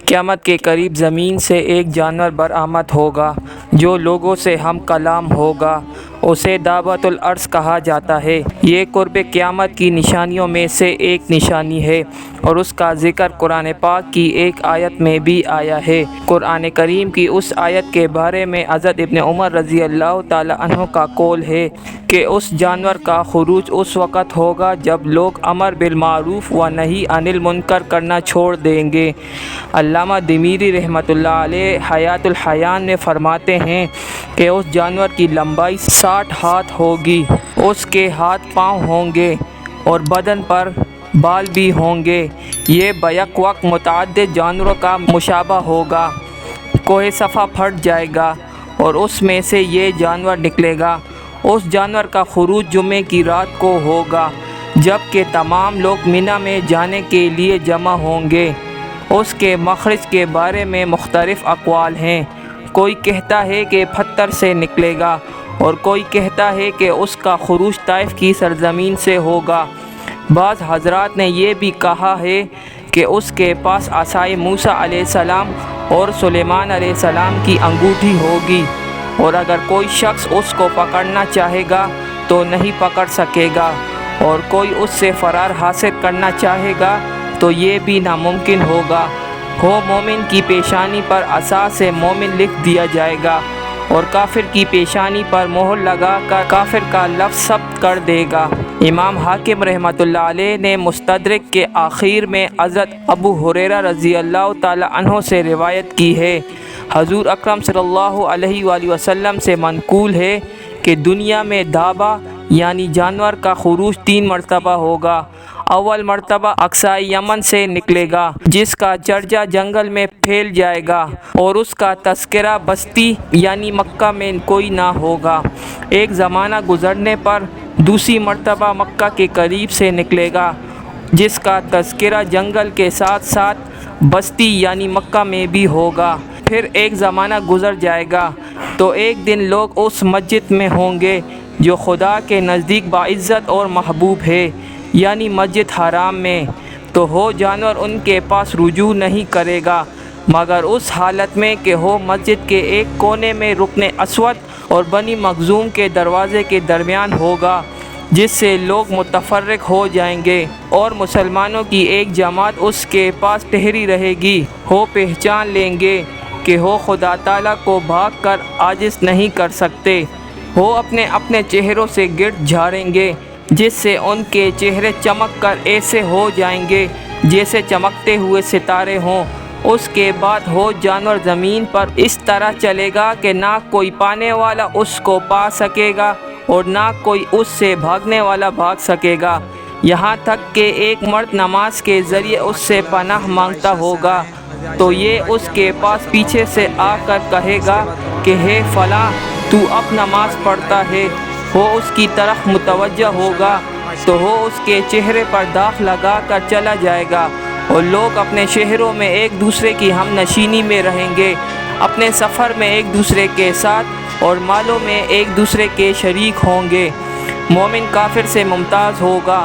قیامت کے قریب زمین سے ایک جانور برآمد ہوگا جو لوگوں سے ہم کلام ہوگا، اسے دابۃ الارض کہا جاتا ہے۔ یہ قرب قیامت کی نشانیوں میں سے ایک نشانی ہے اور اس کا ذکر قرآن پاک کی ایک آیت میں بھی آیا ہے۔ قرآن کریم کی اس آیت کے بارے میں حضرت ابن عمر رضی اللہ تعالی عنہ کا قول ہے کہ اس جانور کا خروج اس وقت ہوگا جب لوگ امر بالمعروف و نہی عن المنکر کرنا چھوڑ دیں گے۔ علامہ دمیری رحمۃ اللہ علیہ حیات الحیان میں فرماتے ہیں کہ اس جانور کی لمبائی 60 ہاتھ ہوگی، اس کے ہاتھ پاؤں ہوں گے اور بدن پر بال بھی ہوں گے۔ یہ بیک وقت متعدد جانوروں کا مشابہ ہوگا۔ کوہ صفا پھٹ جائے گا اور اس میں سے یہ جانور نکلے گا۔ اس جانور کا خروج جمعے کی رات کو ہوگا جب کہ تمام لوگ منی میں جانے کے لیے جمع ہوں گے۔ اس کے مخرج کے بارے میں مختلف اقوال ہیں۔ کوئی کہتا ہے کہ پتھر سے نکلے گا اور کوئی کہتا ہے کہ اس کا خروج طائف کی سرزمین سے ہوگا۔ بعض حضرات نے یہ بھی کہا ہے کہ اس کے پاس عصائے موسیٰ علیہ السلام اور سلیمان علیہ السلام کی انگوٹھی ہوگی، اور اگر کوئی شخص اس کو پکڑنا چاہے گا تو نہیں پکڑ سکے گا، اور کوئی اس سے فرار حاصل کرنا چاہے گا تو یہ بھی ناممکن ہوگا۔ ہو مومن کی پیشانی پر عصا سے مومن لکھ دیا جائے گا اور کافر کی پیشانی پر مہر لگا کر کافر کا لفظ ثبت کر دے گا۔ امام حاکم رحمۃ اللہ علیہ نے مستدرک کے آخر میں حضرت ابو ہریرہ رضی اللہ تعالی عنہ سے روایت کی ہے، حضور اکرم صلی اللہ علیہ وآلہ وسلم سے منقول ہے کہ دنیا میں دابہ یعنی جانور کا خروج 3 مرتبہ ہوگا۔ اول مرتبہ اقصائے یمن سے نکلے گا جس کا چرچا جنگل میں پھیل جائے گا اور اس کا تذکرہ بستی یعنی مکہ میں کوئی نہ ہوگا۔ ایک زمانہ گزرنے پر دوسری مرتبہ مکہ کے قریب سے نکلے گا جس کا تذکرہ جنگل کے ساتھ ساتھ بستی یعنی مکہ میں بھی ہوگا۔ پھر ایک زمانہ گزر جائے گا تو ایک دن لوگ اس مسجد میں ہوں گے جو خدا کے نزدیک باعزت اور محبوب ہے، یعنی مسجد حرام میں، تو وہ جانور ان کے پاس رجوع نہیں کرے گا مگر اس حالت میں کہ وہ مسجد کے ایک کونے میں رکن اسود اور بنی مخزوم کے دروازے کے درمیان ہوگا، جس سے لوگ متفرق ہو جائیں گے اور مسلمانوں کی ایک جماعت اس کے پاس ٹھہری رہے گی۔ وہ پہچان لیں گے کہ وہ خدا تعالیٰ کو بھاگ کر عاجز نہیں کر سکتے۔ وہ اپنے اپنے چہروں سے گرد جھاڑیں گے جس سے ان کے چہرے چمک کر ایسے ہو جائیں گے جیسے چمکتے ہوئے ستارے ہوں۔ اس کے بعد وہ جانور زمین پر اس طرح چلے گا کہ نہ کوئی پانے والا اس کو پا سکے گا اور نہ کوئی اس سے بھاگنے والا بھاگ سکے گا، یہاں تک کہ ایک مرد نماز کے ذریعے اس سے پناہ مانگتا ہوگا تو یہ اس کے پاس پیچھے سے آ کر کہے گا کہ ہے فلاں، تو اب نماز پڑھتا ہے؟ وہ اس کی طرف متوجہ ہوگا تو وہ اس کے چہرے پر داغ لگا کر چلا جائے گا، اور لوگ اپنے شہروں میں ایک دوسرے کی ہم نشینی میں رہیں گے، اپنے سفر میں ایک دوسرے کے ساتھ اور مالوں میں ایک دوسرے کے شریک ہوں گے۔ مومن کافر سے ممتاز ہوگا،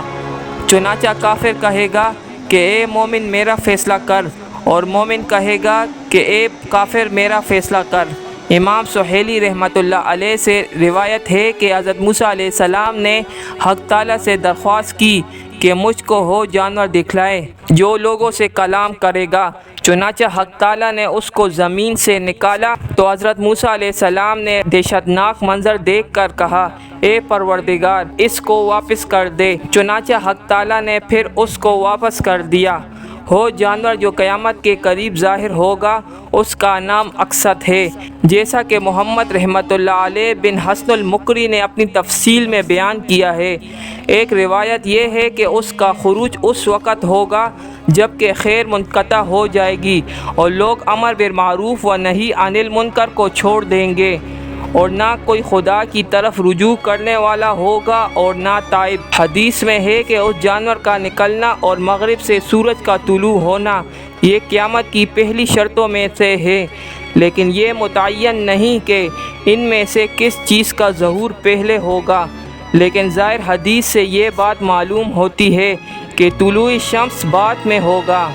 چنانچہ کافر کہے گا کہ اے مومن میرا فیصلہ کر، اور مومن کہے گا کہ اے کافر میرا فیصلہ کر۔ امام سہیلی رحمۃ اللہ علیہ سے روایت ہے کہ حضرت موسیٰ علیہ السلام نے حق تعالیٰ سے درخواست کی کہ مجھ کو وہ جانور دکھلائے جو لوگوں سے کلام کرے گا، چنانچہ حق تعالیٰ نے اس کو زمین سے نکالا تو حضرت موسیٰ علیہ السلام نے دہشتناک منظر دیکھ کر کہا، اے پروردگار اس کو واپس کر دے، چنانچہ حق تعالیٰ نے پھر اس کو واپس کر دیا۔ وہ جانور جو قیامت کے قریب ظاہر ہوگا اس کا نام اقصت ہے، جیسا کہ محمد رحمۃ اللہ علیہ بن حسن المقری نے اپنی تفصیل میں بیان کیا ہے۔ ایک روایت یہ ہے کہ اس کا خروج اس وقت ہوگا جب کہ خیر منقطع ہو جائے گی اور لوگ امر بالمعروف و نہی عن المنکر کو چھوڑ دیں گے، اور نہ کوئی خدا کی طرف رجوع کرنے والا ہوگا اور نہ تائب۔ حدیث میں ہے کہ اس جانور کا نکلنا اور مغرب سے سورج کا طلوع ہونا یہ قیامت کی پہلی شرطوں میں سے ہے، لیکن یہ متعین نہیں کہ ان میں سے کس چیز کا ظہور پہلے ہوگا، لیکن ظاہر حدیث سے یہ بات معلوم ہوتی ہے کہ طلوع شمس بعد میں ہوگا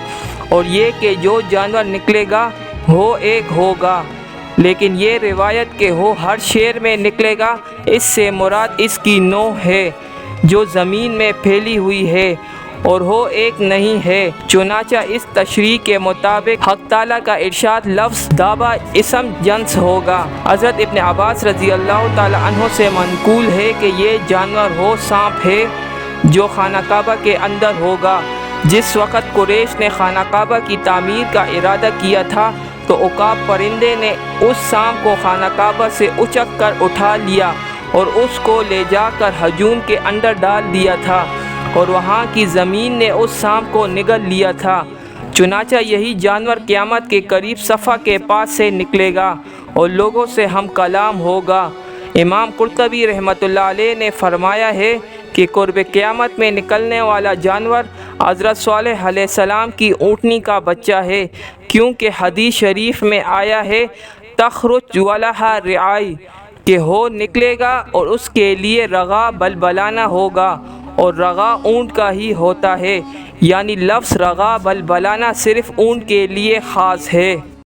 اور یہ کہ جو جانور نکلے گا وہ ایک ہوگا، لیکن یہ روایت کہ وہ ہر شیر میں نکلے گا، اس سے مراد اس کی نوع ہے جو زمین میں پھیلی ہوئی ہے اور وہ ایک نہیں ہے۔ چنانچہ اس تشریح کے مطابق حق تعالیٰ کا ارشاد لفظ دابہ اسم جنس ہوگا۔ حضرت ابن عباس رضی اللہ تعالیٰ عنہ سے منقول ہے کہ یہ جانور وہ سانپ ہے جو خانہ کعبہ کے اندر ہوگا۔ جس وقت قریش نے خانہ کعبہ کی تعمیر کا ارادہ کیا تھا تو عقاب پرندے نے اس سانپ کو خانہ کعبہ سے اچک کر اٹھا لیا اور اس کو لے جا کر ہجوم کے اندر ڈال دیا تھا اور وہاں کی زمین نے اس سانپ کو نگل لیا تھا۔ چنانچہ یہی جانور قیامت کے قریب صفا کے پاس سے نکلے گا اور لوگوں سے ہم کلام ہوگا۔ امام قرطبی رحمۃ اللہ علیہ نے فرمایا ہے کہ قرب قیامت میں نکلنے والا جانور حضرت صالح علیہ السلام کی اونٹنی کا بچہ ہے، کیونکہ حدیث شریف میں آیا ہے تخرج ولہا رعائی، کہ وہ نکلے گا اور اس کے لیے رغا بلبلانا ہوگا، اور رغا اونٹ کا ہی ہوتا ہے، یعنی لفظ رغا بلبلانا صرف اونٹ کے لیے خاص ہے۔